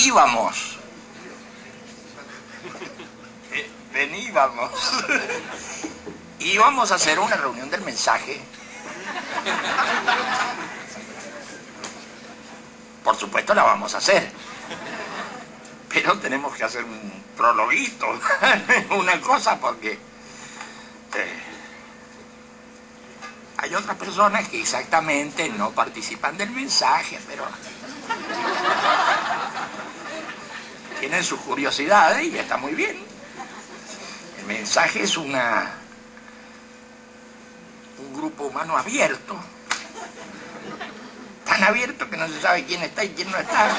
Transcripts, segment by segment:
íbamos. Veníamos. Íbamos a hacer una reunión del mensaje. Por supuesto la vamos a hacer. Pero tenemos que hacer un prologuito, una cosa, porque hay otras personas que exactamente no participan del mensaje, pero tienen sus curiosidades y está muy bien. El mensaje es un grupo humano abierto, tan abierto que no se sabe quién está y quién no está.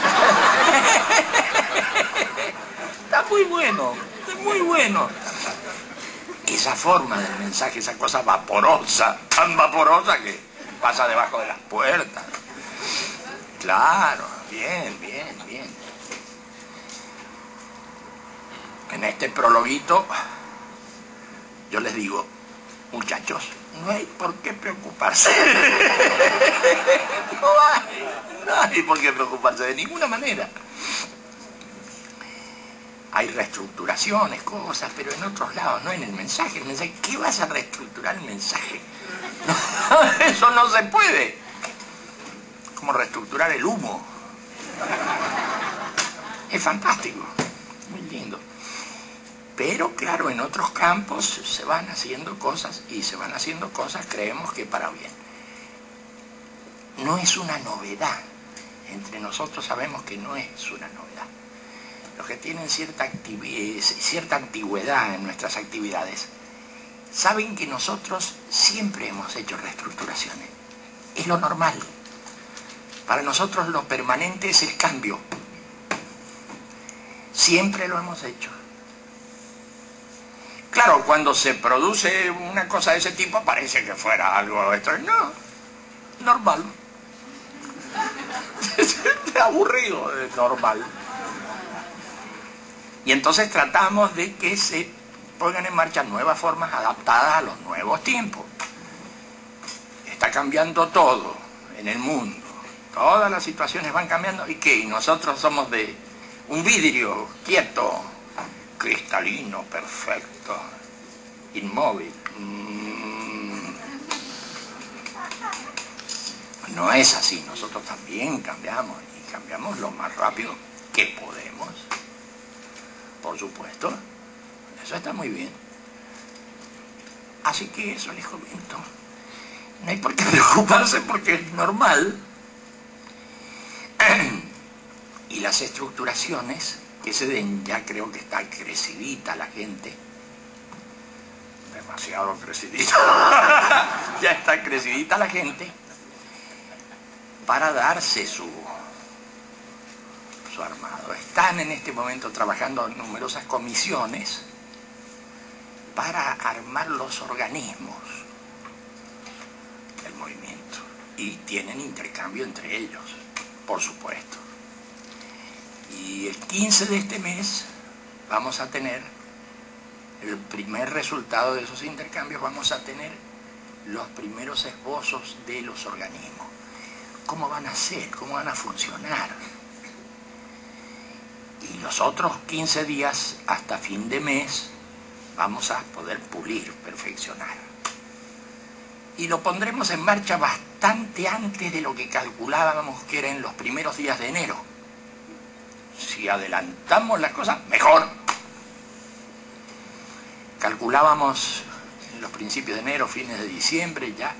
Está muy bueno, es muy bueno. Esa forma del mensaje, esa cosa vaporosa, tan vaporosa que pasa debajo de las puertas. Claro, bien, bien, bien. En este prologuito yo les digo, muchachos, no hay por qué preocuparse. No hay por qué preocuparse de ninguna manera. Hay reestructuraciones, cosas, pero en otros lados, no en el mensaje. El mensaje, ¿qué vas a reestructurar el mensaje? No, eso no se puede. Como reestructurar el humo. Es fantástico, muy lindo. Pero claro, en otros campos se van haciendo cosas, y se van haciendo cosas, creemos que para bien. No es una novedad. Entre nosotros sabemos que no es una novedad. Los que tienen cierta antigüedad en nuestras actividades saben que nosotros siempre hemos hecho reestructuraciones. Es lo normal. Para nosotros lo permanente es el cambio. Siempre lo hemos hecho. Claro, cuando se produce una cosa de ese tipo parece que fuera algo extraño. No, normal. Aburrido, es normal. Y entonces tratamos de que se pongan en marcha nuevas formas adaptadas a los nuevos tiempos. Está cambiando todo en el mundo. Todas las situaciones van cambiando. ¿Y qué? Y nosotros somos de un vidrio quieto, cristalino, perfecto, inmóvil. No es así. Nosotros también cambiamos. Y cambiamos lo más rápido que podemos. Por supuesto, eso está muy bien. Así que eso les comento. No hay por qué preocuparse porque es normal. Y las estructuraciones que se den, ya creo que está crecidita la gente. Demasiado crecidita. Ya está crecidita la gente para darse su armado. Están en este momento trabajando en numerosas comisiones para armar los organismos del movimiento. Y tienen intercambio entre ellos, por supuesto. Y el 15 de este mes vamos a tener el primer resultado de esos intercambios, vamos a tener los primeros esbozos de los organismos. ¿Cómo van a ser? ¿Cómo van a funcionar? Y los otros 15 días, hasta fin de mes, vamos a poder pulir, perfeccionar. Y lo pondremos en marcha bastante antes de lo que calculábamos que era en los primeros días de enero. Si adelantamos las cosas, mejor. Calculábamos en los principios de enero, fines de diciembre, ya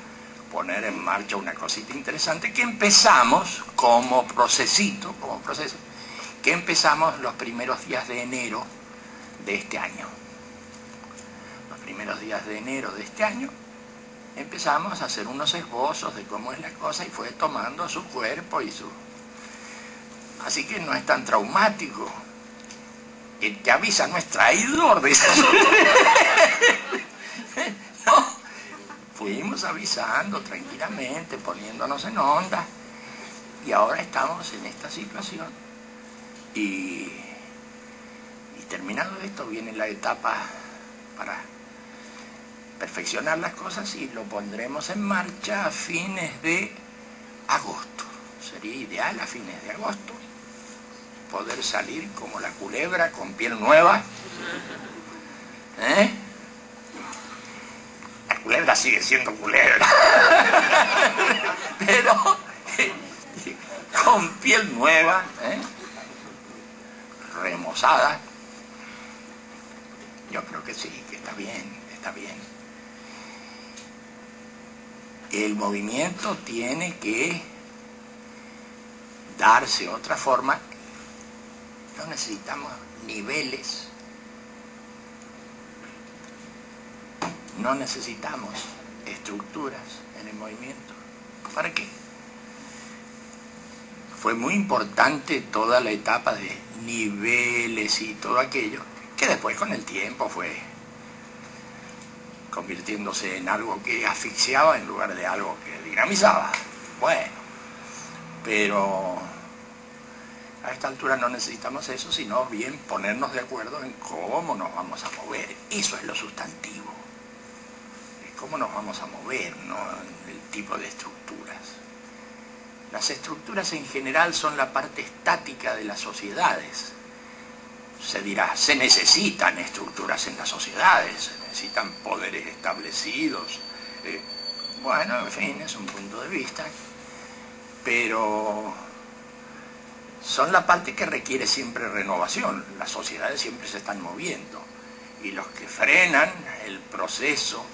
poner en marcha una cosita interesante que empezamos como proceso, que empezamos los primeros días de enero de este año. Los primeros días de enero de este año empezamos a hacer unos esbozos de cómo es la cosa y fue tomando su cuerpo y su... Así que no es tan traumático. El que avisa no es traidor, dice. No, fuimos avisando tranquilamente, poniéndonos en onda, y ahora estamos en esta situación. Y terminado esto viene la etapa para perfeccionar las cosas y lo pondremos en marcha a fines de agosto. Sería ideal a fines de agosto poder salir como la culebra con piel nueva. ¿Eh? La culebra sigue siendo culebra, pero con piel nueva, remozada. Yo creo que sí, que está bien, está bien. El movimiento tiene que darse otra forma. No necesitamos niveles, no necesitamos estructuras en el movimiento. ¿Para qué? Fue muy importante toda la etapa de niveles y todo aquello, que después con el tiempo fue convirtiéndose en algo que asfixiaba en lugar de algo que dinamizaba. Bueno, pero a esta altura no necesitamos eso, sino bien ponernos de acuerdo en cómo nos vamos a mover. Eso es lo sustantivo. Cómo nos vamos a mover, no el tipo de estructuras. Las estructuras en general son la parte estática de las sociedades. Se dirá, se necesitan estructuras en las sociedades, se necesitan poderes establecidos. Bueno, en fin, es un punto de vista, pero son la parte que requiere siempre renovación. Las sociedades siempre se están moviendo y los que frenan el proceso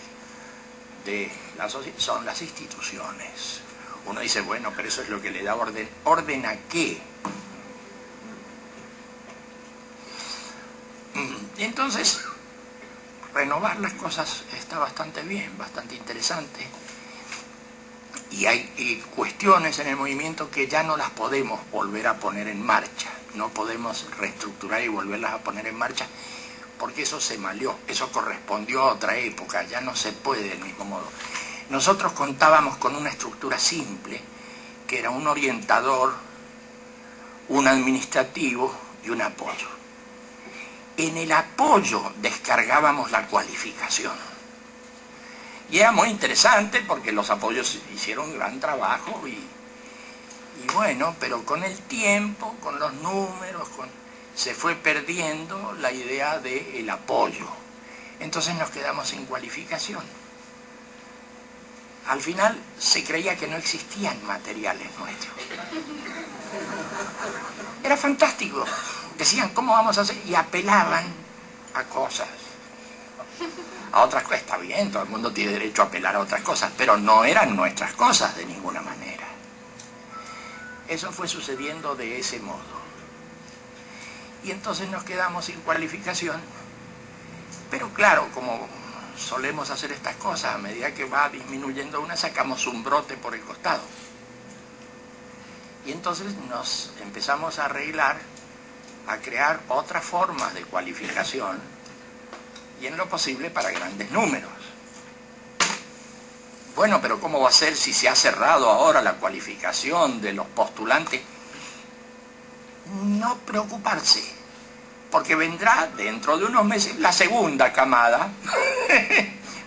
de la sociedad son las instituciones. Uno dice, bueno, pero eso es lo que le da orden. ¿Orden a qué? Entonces, renovar las cosas está bastante bien, bastante interesante. Y hay cuestiones en el movimiento que ya no las podemos volver a poner en marcha. No podemos reestructurar y volverlas a poner en marcha, porque eso se maleó, eso correspondió a otra época, ya no se puede del mismo modo. Nosotros contábamos con una estructura simple, que era un orientador, un administrativo y un apoyo. En el apoyo descargábamos la cualificación. Y era muy interesante porque los apoyos hicieron gran trabajo y bueno, pero con el tiempo, con los números, se fue perdiendo la idea del apoyo. Entonces nos quedamos sin cualificación. Al final se creía que no existían materiales nuestros. Era fantástico. Decían, ¿cómo vamos a hacer? Y apelaban a cosas. A otras cosas. Está bien, todo el mundo tiene derecho a apelar a otras cosas, pero no eran nuestras cosas de ninguna manera. Eso fue sucediendo de ese modo. Y entonces nos quedamos sin cualificación. Pero claro, como solemos hacer estas cosas, a medida que va disminuyendo una, sacamos un brote por el costado. Y entonces nos empezamos a arreglar, a crear otras formas de cualificación, y en lo posible para grandes números. Bueno, pero ¿cómo va a ser si se ha cerrado ahora la cualificación de los postulantes? No preocuparse, porque vendrá dentro de unos meses la segunda camada,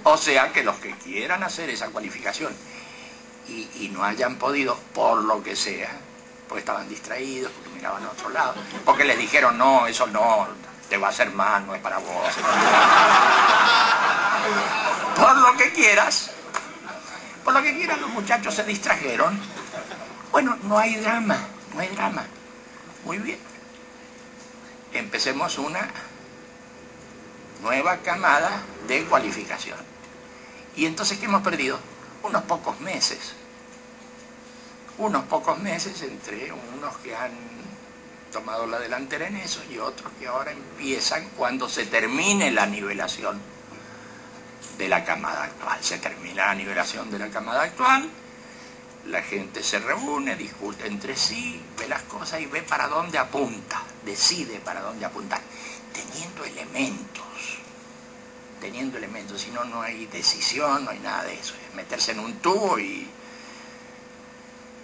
o sea que los que quieran hacer esa cualificación y no hayan podido, por lo que sea, porque estaban distraídos, porque miraban a otro lado, porque les dijeron, no, eso no, te va a hacer mal, no es para vos. Por lo que quieras, los muchachos se distrajeron. Bueno, no hay drama, no hay drama. Muy bien. Empecemos una nueva camada de cualificación. Y entonces, ¿qué hemos perdido? Unos pocos meses. Unos pocos meses entre unos que han tomado la delantera en eso y otros que ahora empiezan cuando se termine la nivelación de la camada actual. Se termina la nivelación de la camada actual, la gente se reúne, discute entre sí, ve las cosas y ve para dónde apunta, decide para dónde apuntar, teniendo elementos, si no, no hay decisión, no hay nada de eso, es meterse en un tubo y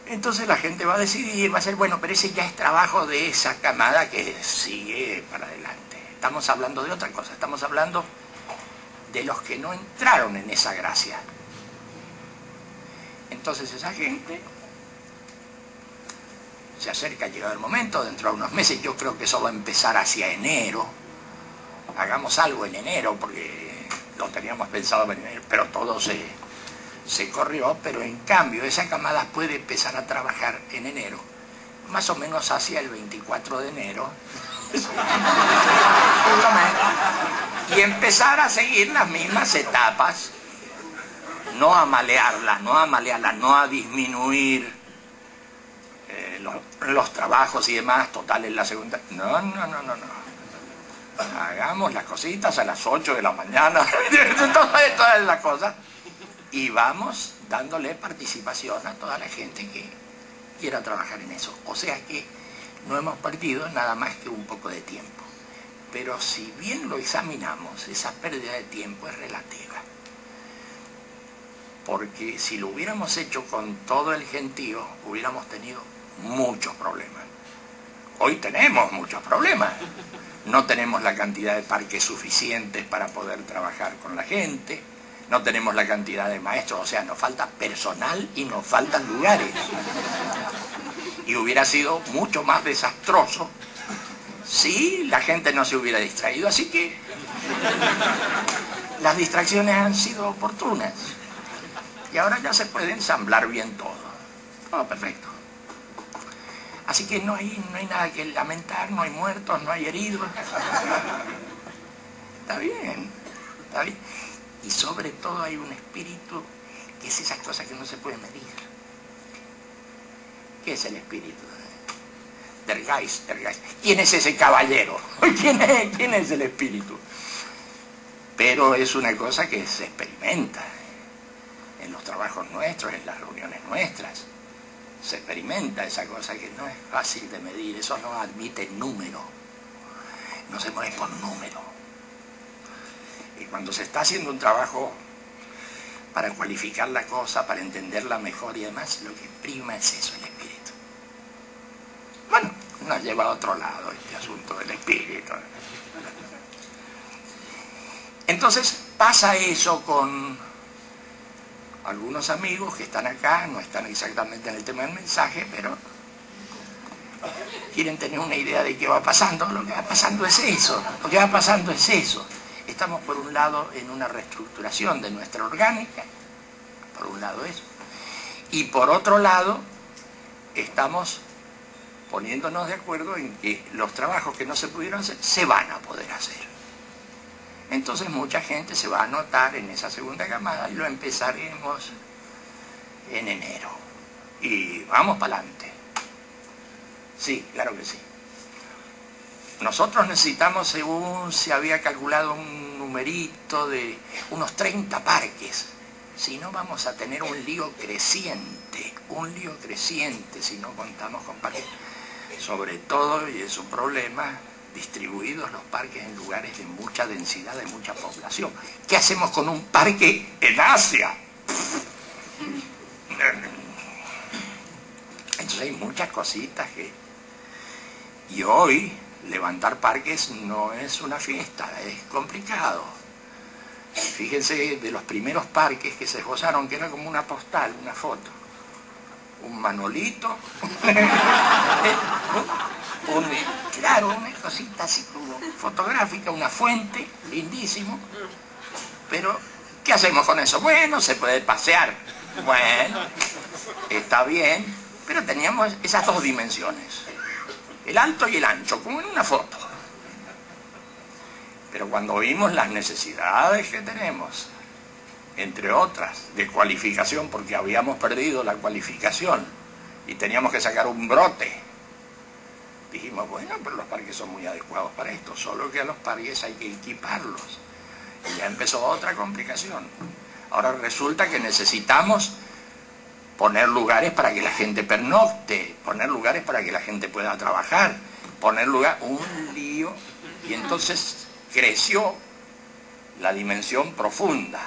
entonces la gente va a decidir, va a ser, bueno, pero ese ya es trabajo de esa camada que sigue para adelante. Estamos hablando de otra cosa, estamos hablando de los que no entraron en esa gracia. Entonces esa gente se acerca, ha llegado el momento, dentro de unos meses, yo creo que eso va a empezar hacia enero. Hagamos algo en enero, porque lo teníamos pensado en enero, pero todo se corrió, pero en cambio esa camada puede empezar a trabajar en enero, más o menos hacia el 24 de enero, y empezar a seguir las mismas etapas, no a malearlas, no a disminuir los trabajos y demás, total en la segunda. No. Hagamos las cositas a las 8 de la mañana, todas las cosas, y vamos dándole participación a toda la gente que quiera trabajar en eso. O sea que no hemos perdido nada más que un poco de tiempo. Pero si bien lo examinamos, esa pérdida de tiempo es relativa. Porque si lo hubiéramos hecho con todo el gentío, hubiéramos tenido muchos problemas. Hoy tenemos muchos problemas. No tenemos la cantidad de parques suficientes para poder trabajar con la gente. No tenemos la cantidad de maestros, o sea, nos falta personal y nos faltan lugares. Y hubiera sido mucho más desastroso si la gente no se hubiera distraído. Así que las distracciones han sido oportunas. Y ahora ya se puede ensamblar bien todo. Todo perfecto. Así que no hay nada que lamentar, no hay muertos, no hay heridos. Está bien, está bien. Y sobre todo hay un espíritu que es esas cosas que no se pueden medir. ¿Qué es el espíritu? Der Geist. ¿Quién es ese caballero? ¿Quién es el espíritu? Pero es una cosa que se experimenta en los trabajos nuestros, en las reuniones nuestras. Se experimenta esa cosa que no es fácil de medir, eso no admite número, no se mueve por número. Y cuando se está haciendo un trabajo para cualificar la cosa, para entenderla mejor y demás, lo que prima es eso, el espíritu. Bueno, nos lleva a otro lado este asunto del espíritu. Entonces pasa eso con algunos amigos que están acá, no están exactamente en el tema del mensaje, pero quieren tener una idea de qué va pasando. Lo que va pasando es eso, Estamos por un lado en una reestructuración de nuestra orgánica, por un lado eso, y por otro lado estamos poniéndonos de acuerdo en que los trabajos que no se pudieron hacer, se van a poder hacer. Entonces mucha gente se va a anotar en esa segunda camada y lo empezaremos en enero. Y vamos para adelante. Sí, claro que sí. Nosotros necesitamos, según se había calculado, un numerito de unos 30 parques. Si no, vamos a tener un lío creciente si no contamos con parques. Sobre todo, y es un problema, distribuidos los parques en lugares de mucha densidad, de mucha población. ¿Qué hacemos con un parque en Asia? Entonces hay muchas cositas que... Y hoy levantar parques no es una fiesta, es complicado. Fíjense, de los primeros parques que se esbozaron, que era como una postal, una foto. Un manolito, claro, una cosita así como fotográfica, una fuente, lindísimo. Pero, ¿qué hacemos con eso? Bueno, se puede pasear. Bueno, está bien, pero teníamos esas dos dimensiones. El alto y el ancho, como en una foto. Pero cuando vimos las necesidades que tenemos, entre otras, de cualificación, porque habíamos perdido la cualificación y teníamos que sacar un brote, dijimos, bueno, pero los parques son muy adecuados para esto, solo que a los parques hay que equiparlos. Y ya empezó otra complicación. Ahora resulta que necesitamos poner lugares para que la gente pernocte, poner lugares para que la gente pueda trabajar, un lío, y entonces creció la dimensión profunda,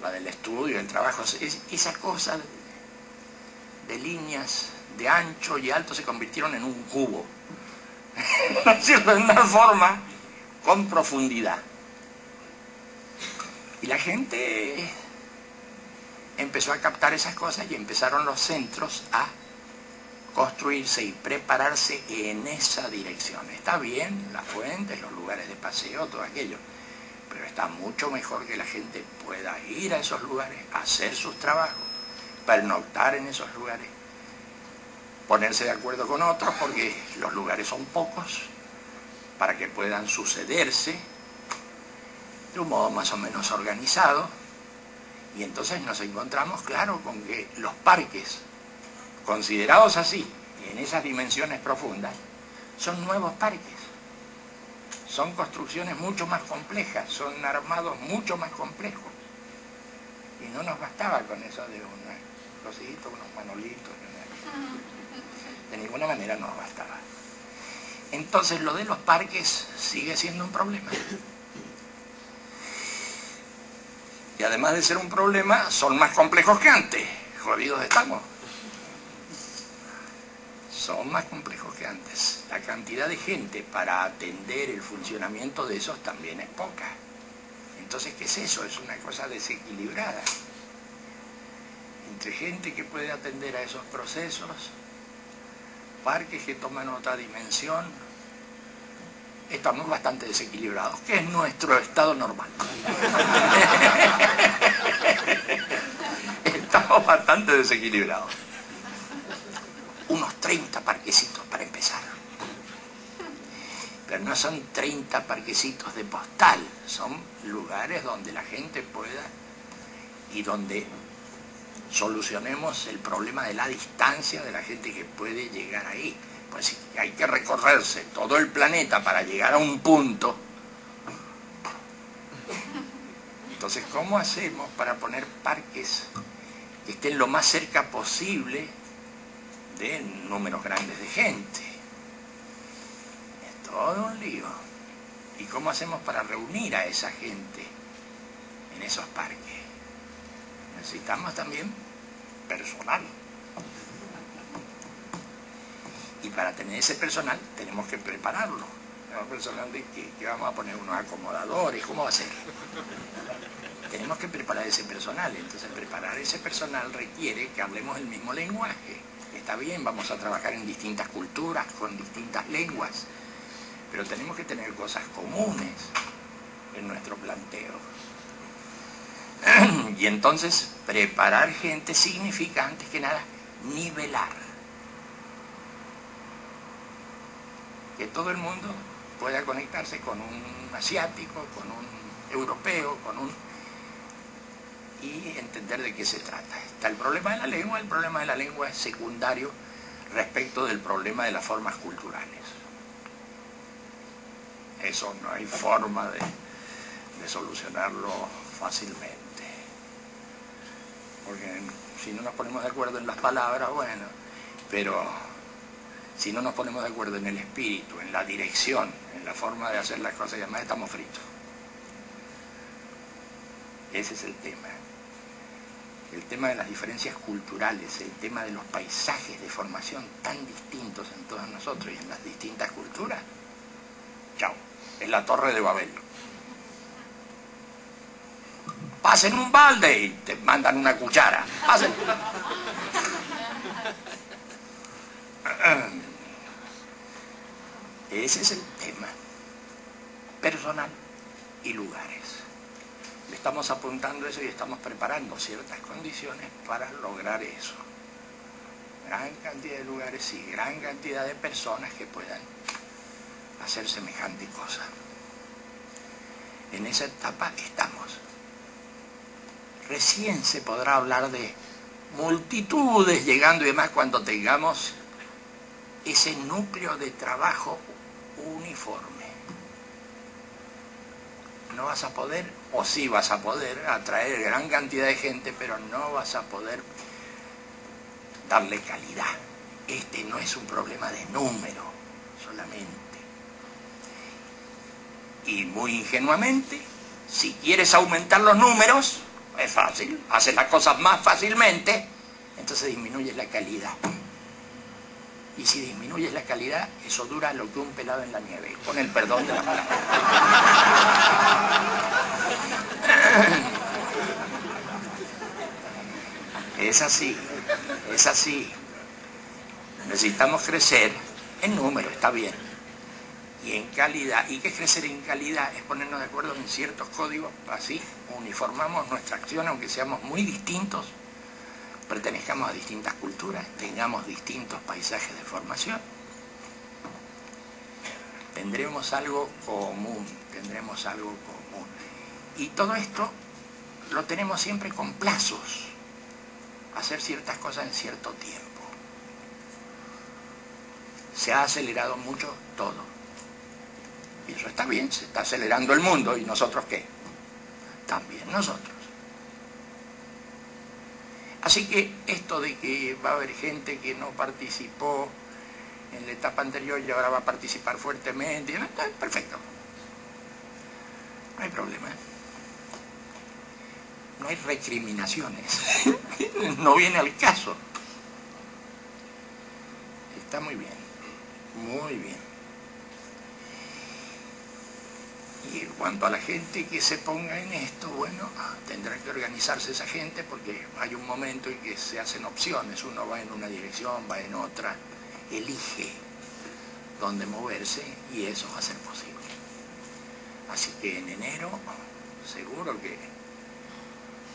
la del estudio, el trabajo, esa cosa de líneas de ancho y alto se convirtieron en un cubo, ¿no es cierto?, en una forma con profundidad. Y la gente empezó a captar esas cosas y empezaron los centros a construirse y prepararse en esa dirección. Está bien las fuentes, los lugares de paseo, todo aquello, pero está mucho mejor que la gente pueda ir a esos lugares, hacer sus trabajos, pernoctar en esos lugares, ponerse de acuerdo con otros, porque los lugares son pocos, para que puedan sucederse de un modo más o menos organizado, y entonces nos encontramos, claro, con que los parques, considerados así, en esas dimensiones profundas, son nuevos parques. Son construcciones mucho más complejas, son armados mucho más complejos. Y no nos bastaba con eso de unos cositos, unos manolitos. De ninguna manera nos bastaba. Entonces lo de los parques sigue siendo un problema. Y además de ser un problema, son más complejos que antes. Jodidos estamos. Son más complejos que antes. La cantidad de gente para atender el funcionamiento de esos también es poca. Entonces, ¿qué es eso? Es una cosa desequilibrada. Entre gente que puede atender a esos procesos, parques que toman otra dimensión, estamos bastante desequilibrados, que es nuestro estado normal. Estamos bastante desequilibrados. Unos 30 parquecitos para empezar. Pero no son 30 parquecitos de postal, son lugares donde la gente pueda y donde solucionemos el problema de la distancia de la gente que puede llegar ahí. Pues si hay que recorrerse todo el planeta para llegar a un punto, entonces ¿cómo hacemos para poner parques que estén lo más cerca posible de números grandes de gente? Es todo un lío. ¿Y cómo hacemos para reunir a esa gente en esos parques? Necesitamos también personal. Y para tener ese personal tenemos que prepararlo. Tenemos personal de que vamos a poner unos acomodadores, ¿cómo va a ser? Tenemos que preparar ese personal. Entonces preparar ese personal requiere que hablemos el mismo lenguaje. Está bien, vamos a trabajar en distintas culturas, con distintas lenguas, pero tenemos que tener cosas comunes en nuestro planteo. Y entonces preparar gente significa, antes que nada, nivelar. Que todo el mundo pueda conectarse con un asiático, con un europeo, y entender de qué se trata. Está el problema de la lengua es secundario respecto del problema de las formas culturales. Eso no hay forma de solucionarlo fácilmente. Porque si no nos ponemos de acuerdo en las palabras, bueno, pero si no nos ponemos de acuerdo en el espíritu, en la dirección, en la forma de hacer las cosas, y además estamos fritos. Ese es el tema. El tema de las diferencias culturales, el tema de los paisajes de formación tan distintos en todos nosotros y en las distintas culturas. Chao, es la Torre de Babel. Pasen un balde y te mandan una cuchara. Pasen. Ese es el tema. Personal y lugares. Le estamos apuntando eso y estamos preparando ciertas condiciones para lograr eso. Gran cantidad de lugares y gran cantidad de personas que puedan hacer semejante cosa. En esa etapa estamos. Recién se podrá hablar de multitudes llegando y demás cuando tengamos ese núcleo de trabajo uniforme. No vas a poder, o sí vas a poder, atraer gran cantidad de gente, pero no vas a poder darle calidad. Este no es un problema de número solamente. Y muy ingenuamente, si quieres aumentar los números, es fácil, haces las cosas más fácilmente, entonces disminuyes la calidad. Y si disminuyes la calidad, eso dura lo que un pelado en la nieve, con el perdón de la palabra. Es así, es así. Necesitamos crecer en número, está bien, y en calidad. ¿Y qué es crecer en calidad? Es ponernos de acuerdo en ciertos códigos, así uniformamos nuestra acción, aunque seamos muy distintos, pertenezcamos a distintas culturas, tengamos distintos paisajes de formación. Tendremos algo común, tendremos algo común. Y todo esto lo tenemos siempre con plazos, hacer ciertas cosas en cierto tiempo. Se ha acelerado mucho todo. Y eso está bien, se está acelerando el mundo. ¿Y nosotros qué? También nosotros. Así que esto de que va a haber gente que no participó en la etapa anterior y ahora va a participar fuertemente, perfecto. No hay problema. No hay recriminaciones. No viene al caso. Está muy bien. Muy bien. Y en cuanto a la gente que se ponga en esto, bueno, tendrá que organizarse esa gente porque hay un momento en que se hacen opciones. Uno va en una dirección, va en otra, elige dónde moverse y eso va a ser posible. Así que en enero seguro que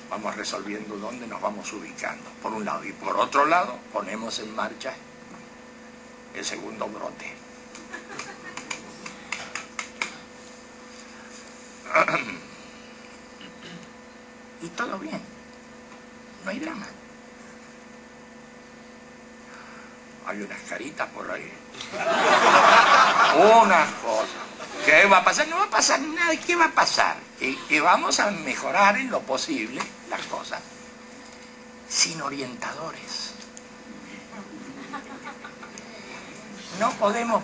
vamos resolviendo dónde nos vamos ubicando, por un lado. Y por otro lado, ponemos en marcha el segundo brote. Y todo bien, no hay drama. Hay unas caritas por ahí. Unas cosas. ¿Qué va a pasar? No va a pasar nada. ¿Qué va a pasar? Que vamos a mejorar en lo posible las cosas sin orientadores. No podemos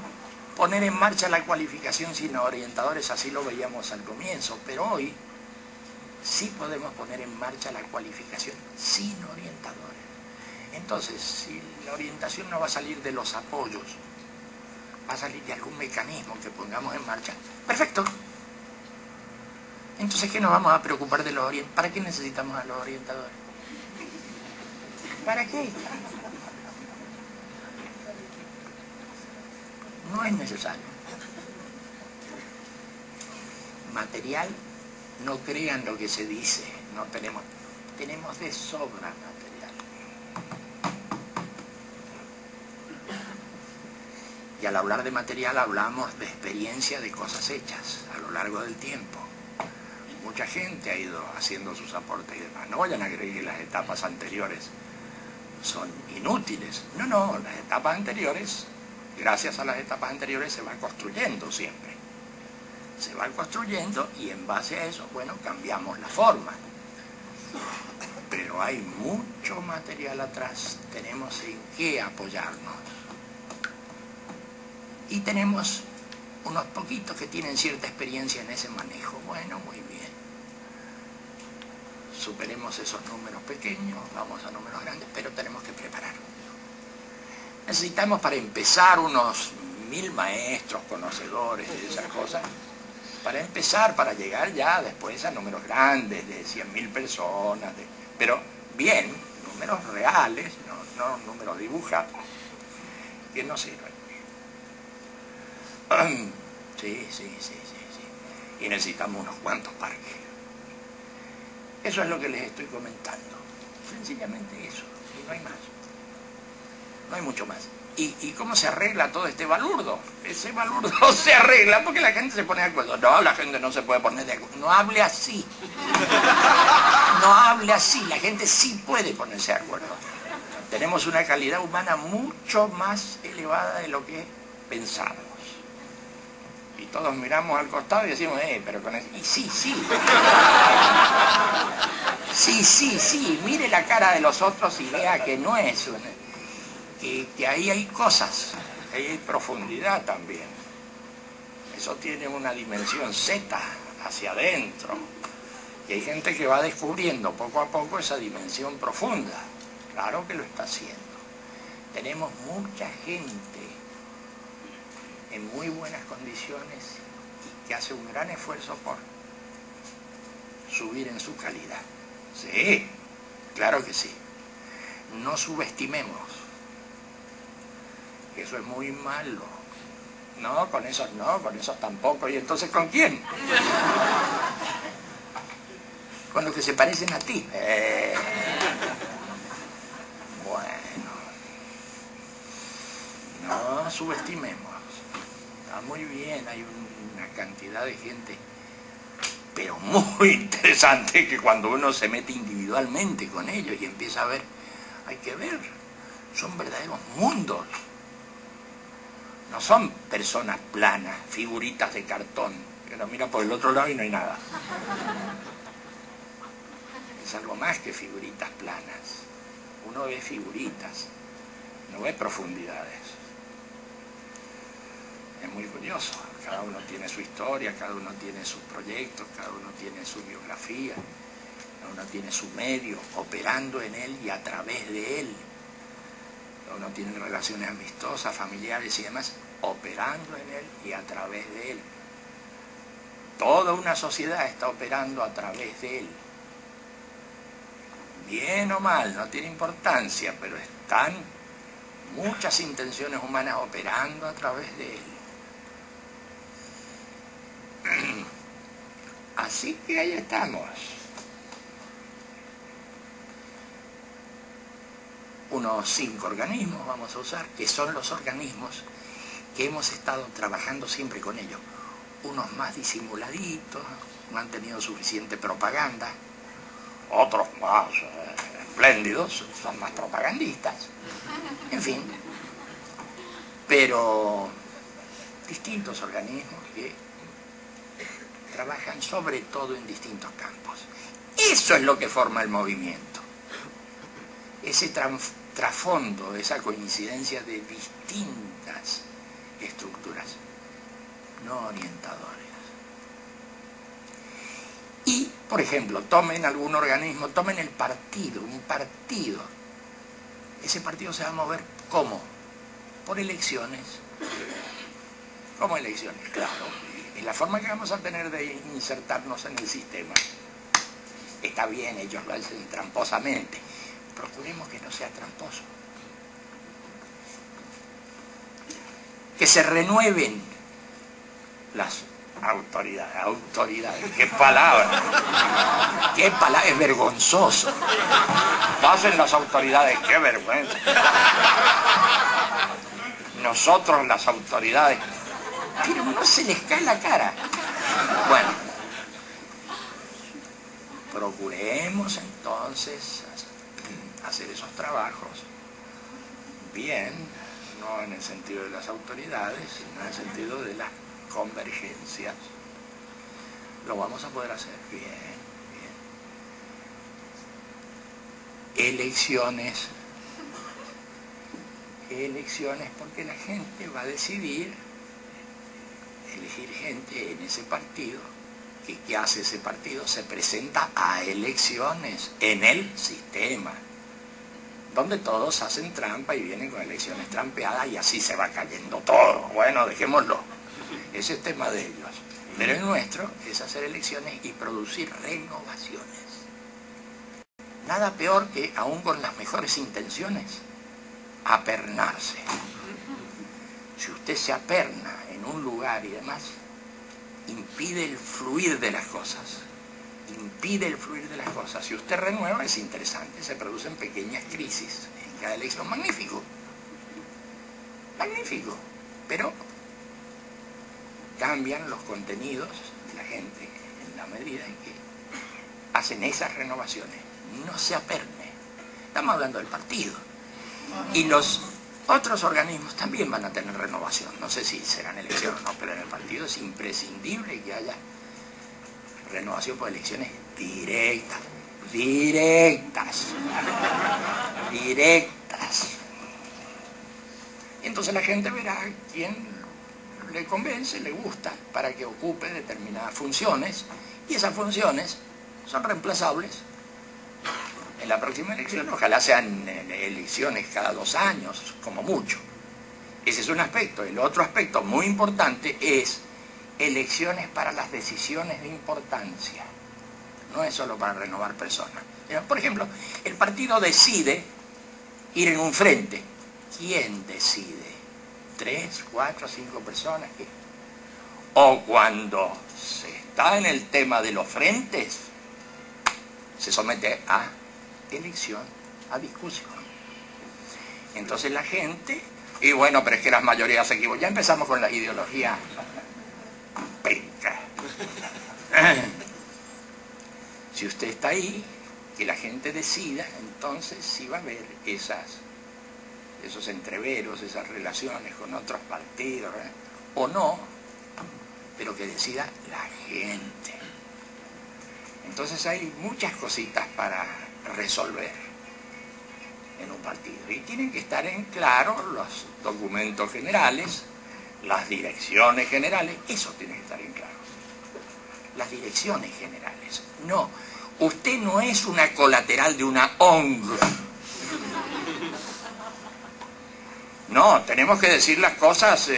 poner en marcha la cualificación sin orientadores, así lo veíamos al comienzo, pero hoy sí podemos poner en marcha la cualificación sin orientadores. Entonces, si la orientación no va a salir de los apoyos, va a salir de algún mecanismo que pongamos en marcha, perfecto. Entonces, ¿qué nos vamos a preocupar de los orientadores? ¿Para qué necesitamos a los orientadores? ¿Para qué? No es necesario. Material, no crean lo que se dice, no tenemos de sobra material. Y al hablar de material hablamos de experiencia de cosas hechas a lo largo del tiempo. Mucha gente ha ido haciendo sus aportes y demás. No vayan a creer que las etapas anteriores son inútiles. No, las etapas anteriores, gracias a las etapas anteriores se va construyendo siempre. Se va construyendo y en base a eso, bueno, cambiamos la forma. Pero hay mucho material atrás, tenemos en qué apoyarnos. Y tenemos unos poquitos que tienen cierta experiencia en ese manejo. Bueno, muy bien. Superemos esos números pequeños, vamos a números grandes, pero tenemos que prepararnos. Necesitamos para empezar unos 1000 maestros, conocedores de esas cosas, para empezar, para llegar ya después a números grandes, de 100.000 personas, pero bien, números reales, no números dibujados, que no sirven. Sí. Y necesitamos unos cuantos parques. Eso es lo que les estoy comentando. Sencillamente eso, y no hay más. No hay mucho más. ¿Y cómo se arregla todo este balurdo? Ese balurdo se arregla porque la gente se pone de acuerdo. No, la gente no se puede poner de acuerdo. No hable así. No hable así. La gente sí puede ponerse de acuerdo. Tenemos una calidad humana mucho más elevada de lo que pensamos. Y todos miramos al costado y decimos, pero con eso... Y sí. Sí. Mire la cara de los otros y vea que no es... Que ahí hay cosas, ahí hay profundidad también. Eso tiene una dimensión Z hacia adentro. Y hay gente que va descubriendo poco a poco esa dimensión profunda. Claro que lo está haciendo. Tenemos mucha gente en muy buenas condiciones y que hace un gran esfuerzo por subir en su calidad. Sí, claro que sí. No subestimemos que eso es muy malo. No, con esos no, con esos tampoco. ¿Y entonces con quién? Con los que se parecen a ti. Bueno, no subestimemos. Está muy bien, hay una cantidad de gente, pero muy interesante, que cuando uno se mete individualmente con ellos y empieza a ver, hay que ver, son verdaderos mundos. No son personas planas, figuritas de cartón, que uno mira por el otro lado y no hay nada. Es algo más que figuritas planas. Uno ve figuritas, no ve profundidades. Es muy curioso. Cada uno tiene su historia, cada uno tiene sus proyectos, cada uno tiene su biografía, cada uno tiene su medio, operando en él y a través de él. Cada uno tiene relaciones amistosas, familiares y demás, operando en él y a través de él. Toda una sociedad está operando a través de él. Bien o mal, no tiene importancia, pero están muchas intenciones humanas operando a través de él. Así que ahí estamos. Unos 5 organismos vamos a usar, que son los organismos que hemos estado trabajando siempre con ellos. Unos más disimuladitos, no han tenido suficiente propaganda. Otros más espléndidos, son más propagandistas. En fin. Pero distintos organismos que trabajan sobre todo en distintos campos. Eso es lo que forma el movimiento. Ese trasfondo, esa coincidencia de distintas estructuras, no orientadoras. Y, por ejemplo, tomen algún organismo, tomen el partido, un partido. Ese partido se va a mover, ¿cómo? Por elecciones. ¿Cómo elecciones? Claro. Es la forma que vamos a tener de insertarnos en el sistema. Está bien, ellos lo hacen tramposamente. Procuremos que no sea tramposo. Que se renueven las autoridades. ¡Qué palabra! ¡Qué palabra! Es vergonzoso. Pasen las autoridades, ¡qué vergüenza! Nosotros las autoridades. Pero no se les cae la cara. Bueno, procuremos entonces hacer esos trabajos bien, no en el sentido de las autoridades, sino en el sentido de las convergencias. Lo vamos a poder hacer bien, bien. Elecciones, porque la gente va a decidir elegir gente en ese partido. ¿Y qué hace ese partido? Se presenta a elecciones en el sistema, donde todos hacen trampa y vienen con elecciones trampeadas y así se va cayendo todo. Bueno, dejémoslo. Ese es tema de ellos. Pero el nuestro es hacer elecciones y producir renovaciones. Nada peor que, aún con las mejores intenciones, apernarse. Si usted se aperna en un lugar y demás, impide el fluir de las cosas. Impide el fluir de las cosas. Si usted renueva, es interesante, se producen pequeñas crisis en cada elección. Magnífico. Magnífico. Pero cambian los contenidos de la gente en la medida en que hacen esas renovaciones. No se aperne. Estamos hablando del partido. Y los otros organismos también van a tener renovación. No sé si serán elecciones o no, pero en el partido es imprescindible que haya renovación por elecciones directas. Directas. Entonces la gente verá quién le convence, le gusta, para que ocupe determinadas funciones, y esas funciones son reemplazables en la próxima elección. Ojalá sean elecciones cada 2 años, como mucho. Ese es un aspecto. El otro aspecto muy importante es elecciones para las decisiones de importancia. No es solo para renovar personas. Por ejemplo, el partido decide ir en un frente. ¿Quién decide? 3, 4, 5 personas. O cuando se está en el tema de los frentes, se somete a elección, a discusión. Entonces la gente, y bueno, pero es que las mayorías se equivocan. Ya empezamos con la ideología penca. Si usted está ahí, que la gente decida, entonces sí va a haber esos entreveros, esas relaciones con otros partidos, o no, pero que decida la gente. Entonces hay muchas cositas para resolver en un partido. Y tienen que estar en claro los documentos generales, las direcciones generales, eso tiene que estar en claro. Las direcciones generales. No, usted no es una colateral de una ONG. No, tenemos que decir las cosas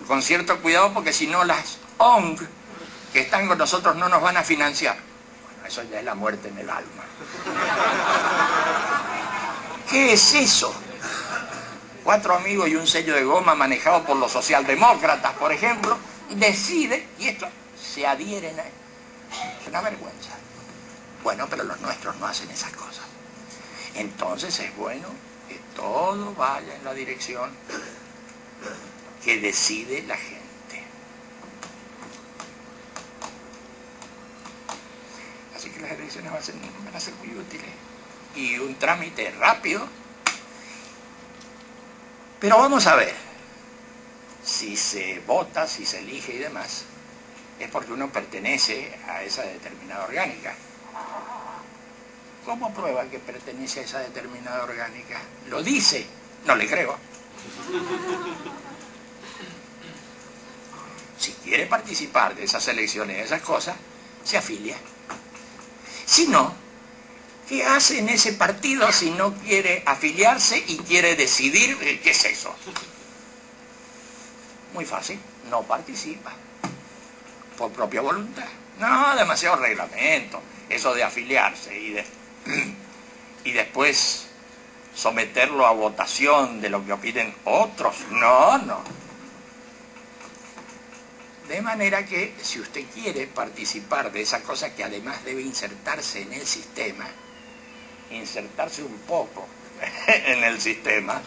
con cierto cuidado, porque si no las ONG que están con nosotros no nos van a financiar. Bueno, eso ya es la muerte en el alma. ¿Qué es eso? 4 amigos y un sello de goma manejado por los socialdemócratas, por ejemplo, decide, y esto se adhieren a él. Es una vergüenza. Bueno, pero los nuestros no hacen esas cosas. Entonces es bueno que todo vaya en la dirección que decide la gente. Así que las elecciones van a ser muy útiles. Y un trámite rápido. Pero vamos a ver, si se vota, si se elige y demás, es porque uno pertenece a esa determinada orgánica. ¿Cómo prueba que pertenece a esa determinada orgánica? Lo dice, no le creo. Si quiere participar de esas elecciones, de esas cosas, se afilia. Si no, ¿qué hace en ese partido si no quiere afiliarse y quiere decidir qué es eso? Muy fácil, no participa. Por propia voluntad. No, demasiado reglamento. Eso de afiliarse y después someterlo a votación de lo que opinen otros. No, no. De manera que si usted quiere participar de esa cosa que además debe insertarse en el sistema, insertarse un poco en el sistema,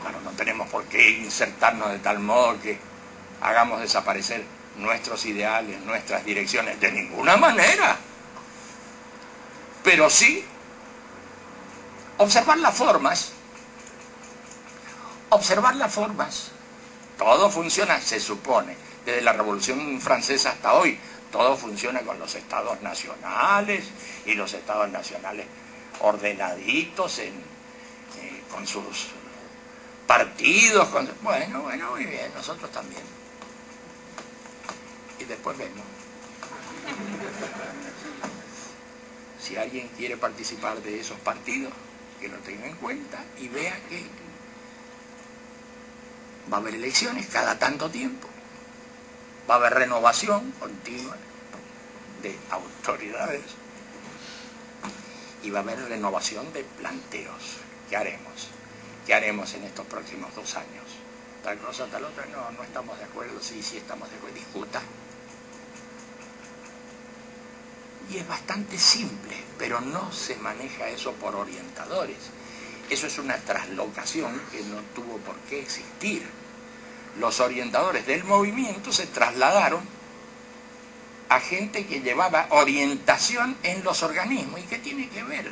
bueno, no tenemos por qué insertarnos de tal modo que hagamos desaparecer nuestros ideales, nuestras direcciones, de ninguna manera. Pero sí observar las formas. Observar las formas. Todo funciona, se supone, desde la Revolución Francesa hasta hoy. Todo funciona con los estados nacionales, y los estados nacionales ordenaditos con sus partidos. Bueno, muy bien, nosotros también. Y después vemos. Si alguien quiere participar de esos partidos, que lo tenga en cuenta y vea que va a haber elecciones cada tanto tiempo. Va a haber renovación continua de autoridades y va a haber renovación de planteos. ¿Qué haremos? ¿Qué haremos en estos próximos 2 años? Tal cosa, tal otra, no estamos de acuerdo. Sí, estamos de acuerdo, discuta. Y es bastante simple, pero no se maneja eso por orientadores. Eso es una traslocación que no tuvo por qué existir. Los orientadores del movimiento se trasladaron a gente que llevaba orientación en los organismos. ¿Y qué tiene que ver?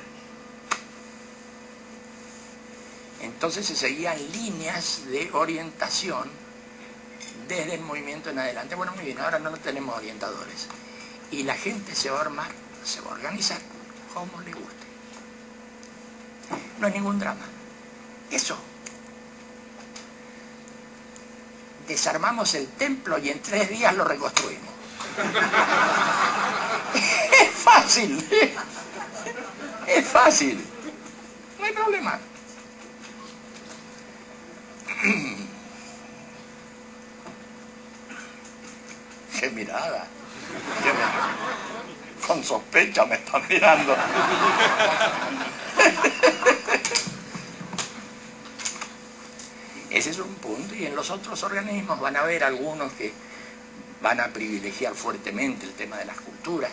Entonces se seguían líneas de orientación desde el movimiento en adelante. Bueno, muy bien, ahora no tenemos orientadores. Y la gente se va a armar, se va a organizar como le guste. No hay ningún drama. Eso. Desarmamos el templo y en 3 días lo reconstruimos. Es fácil. Es fácil. No hay problema. ¡Qué mirada! Con sospecha me están mirando. Ese es un punto. Y en los otros organismos van a haber algunos que van a privilegiar fuertemente el tema de las culturas,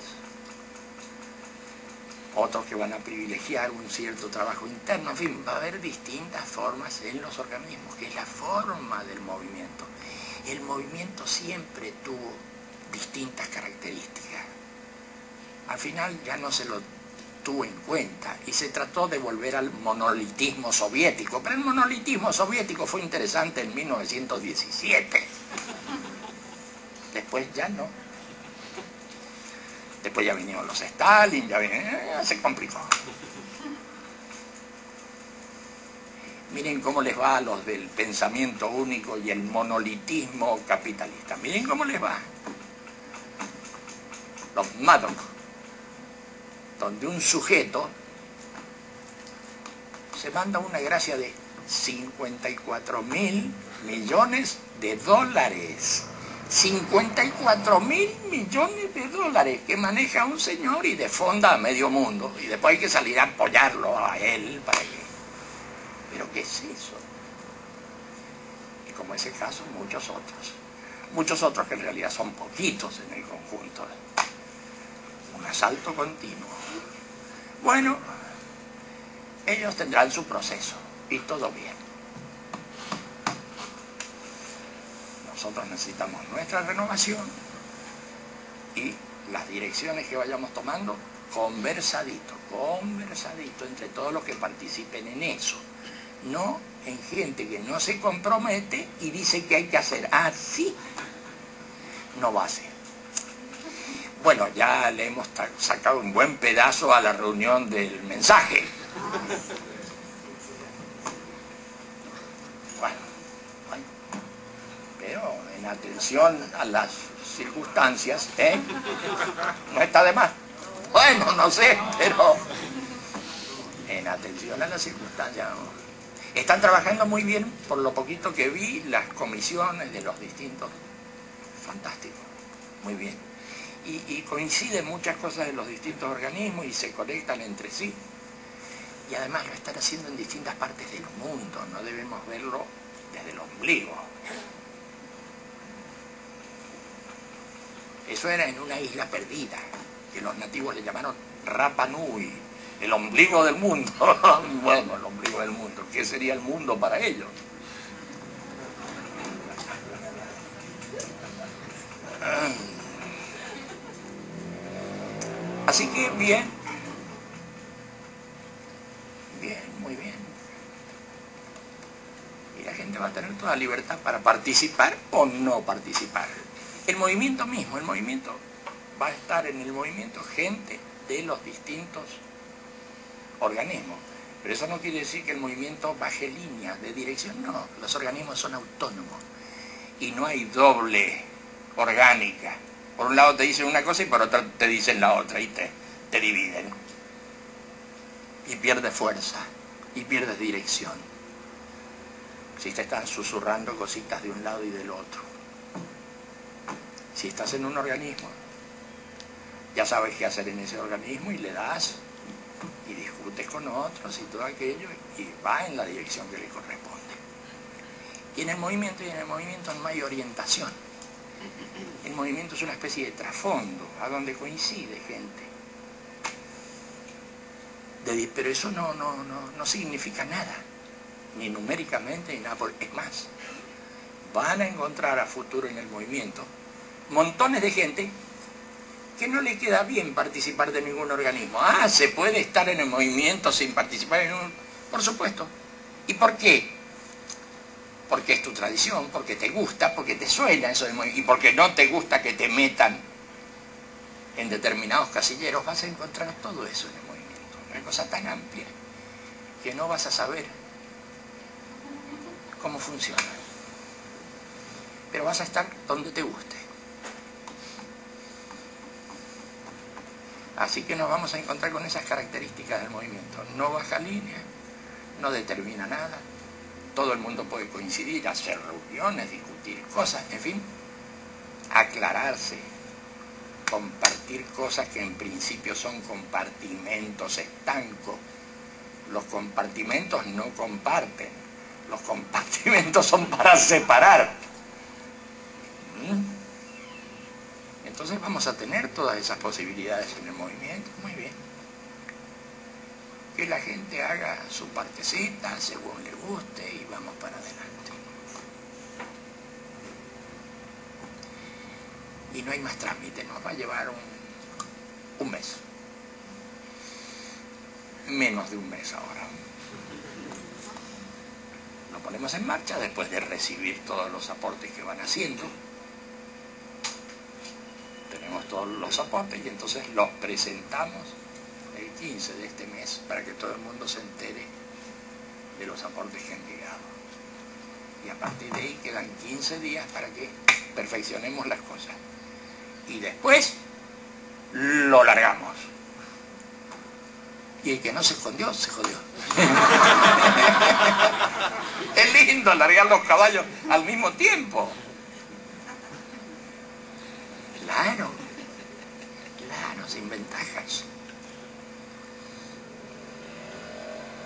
otros que van a privilegiar un cierto trabajo interno, en fin, va a haber distintas formas en los organismos, que es la forma del movimiento. El movimiento siempre tuvo distintas características. Al final ya no se lo tuvo en cuenta y se trató de volver al monolitismo soviético, pero el monolitismo soviético fue interesante en 1917. Después ya no. Después ya vinieron los Stalin, se complicó. Miren cómo les va a los del pensamiento único y el monolitismo capitalista. Miren cómo les va. Los Madoc, donde un sujeto se manda una gracia de 54.000 millones de dólares. 54.000 millones de dólares que maneja un señor y defonda a medio mundo. Y después hay que salir a apoyarlo a él para que... ¿Pero qué es eso? Y como ese caso, muchos otros. Muchos otros que en realidad son poquitos en el conjunto. Un asalto continuo. Bueno, ellos tendrán su proceso y todo bien. Nosotros necesitamos nuestra renovación y las direcciones que vayamos tomando, conversadito entre todos los que participen en eso. No en gente que no se compromete y dice que hay que hacer así. No va a ser. Bueno, ya le hemos sacado un buen pedazo a la reunión del mensaje. Bueno, pero en atención a las circunstancias, no está de más. Bueno, no sé, pero en atención a las circunstancias. Están trabajando muy bien, por lo poquito que vi, las comisiones de los distintos. Fantástico, muy bien. Y coinciden muchas cosas de los distintos organismos y se conectan entre sí. Y además lo están haciendo en distintas partes del mundo, no debemos verlo desde el ombligo. Eso era en una isla perdida, que los nativos le llamaron Rapa Nui, el ombligo del mundo. Bueno, el ombligo del mundo, ¿qué sería el mundo para ellos? Así que bien, muy bien. Y la gente va a tener toda libertad para participar o no participar. El movimiento mismo, el movimiento va a estar en el movimiento gente de los distintos organismos. Pero eso no quiere decir que el movimiento baje líneas de dirección, no. Los organismos son autónomos y no hay doble orgánica. Por un lado te dicen una cosa y por otro te dicen la otra y te dividen. Y pierdes fuerza y pierdes dirección. Si te están susurrando cositas de un lado y del otro. Si estás en un organismo, ya sabes qué hacer en ese organismo y le das y discutes con otros y todo aquello y va en la dirección que le corresponde. Y en el movimiento no hay orientación. El movimiento es una especie de trasfondo, a donde coincide gente. Pero eso no significa nada, ni numéricamente, ni nada. Es más, van a encontrar a futuro en el movimiento montones de gente que no le queda bien participar de ningún organismo. ¿Se puede estar en el movimiento sin participar en un...? Por supuesto. ¿Y por qué? Porque es tu tradición, porque te gusta, porque te suena eso del movimiento, y porque no te gusta que te metan en determinados casilleros. Vas a encontrar todo eso en el movimiento. Una cosa tan amplia que no vas a saber cómo funciona. Pero vas a estar donde te guste. Así que nos vamos a encontrar con esas características del movimiento. No baja línea, no determina nada. Todo el mundo puede coincidir, hacer reuniones, discutir cosas, en fin, aclararse, compartir cosas que en principio son compartimentos estancos. Los compartimentos no comparten. Los compartimentos son para separar. Entonces vamos a tener todas esas posibilidades en el movimiento. Muy bien. Que la gente haga su partecita según le guste y vamos para adelante. Y no hay más trámite, nos va a llevar un mes. Menos de un mes ahora. Lo ponemos en marcha después de recibir todos los aportes que van haciendo. Tenemos todos los aportes y entonces los presentamos el 15 de este mes para que todo el mundo se entere de los aportes que han llegado. Y a partir de ahí quedan 15 días para que perfeccionemos las cosas. Y después lo largamos. Y el que no se escondió, se jodió. Es lindo largar los caballos al mismo tiempo. Claro, sin ventajas.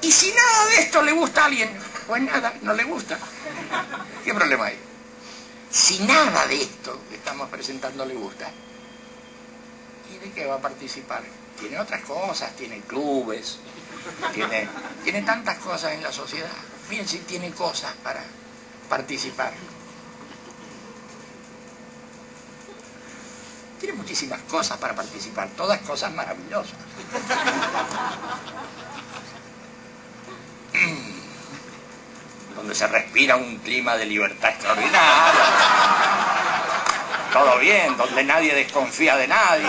Y si nada de esto le gusta a alguien, pues nada, no le gusta. ¿Qué problema hay? Si nada de esto que estamos presentando le gusta, ¿y de qué va a participar? Tiene otras cosas, tiene clubes, tiene tantas cosas en la sociedad. Miren si tiene cosas para participar. Tiene muchísimas cosas para participar, todas cosas maravillosas. Donde se respira un clima de libertad extraordinario. Todo bien, donde nadie desconfía de nadie.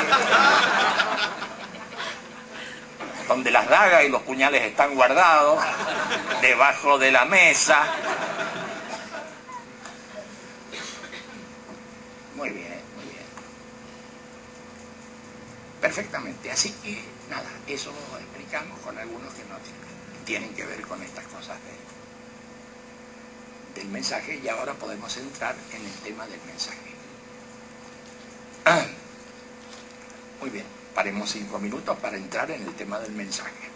Donde las dagas y los puñales están guardados debajo de la mesa. Muy bien, muy bien. Perfectamente. Así que, nada, eso lo explicamos con algunos que no tienen que ver con estas cosas del mensaje, y ahora podemos entrar en el tema del mensaje. Muy bien, paremos 5 minutos para entrar en el tema del mensaje.